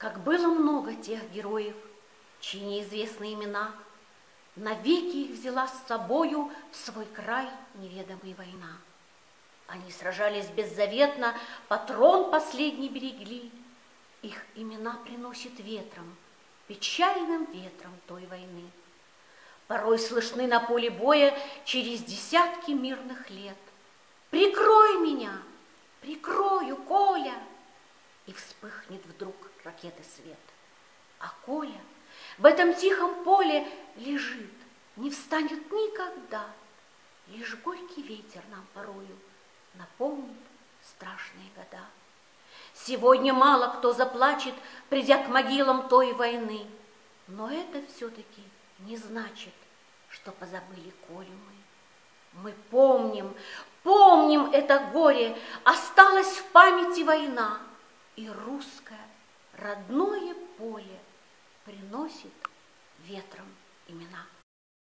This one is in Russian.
Как было много тех героев, чьи неизвестны имена, навеки их взяла с собою в свой край неведомый война. Они сражались беззаветно, патрон последний берегли. Их имена приносит ветром, печальным ветром той войны. Порой слышны на поле боя через десятки мирных лет. «Прикрой меня! Прикрою, Коля!» И вспыхнет вдруг ракеты свет. А Коля в этом тихом поле лежит, не встанет никогда. Лишь горький ветер нам порою напомнит страшные года. Сегодня мало кто заплачет, придя к могилам той войны, но это все-таки не значит, что позабыли Колю мы. Мы помним это горе, осталась в памяти война, и русское родное поле приносит ветром имена.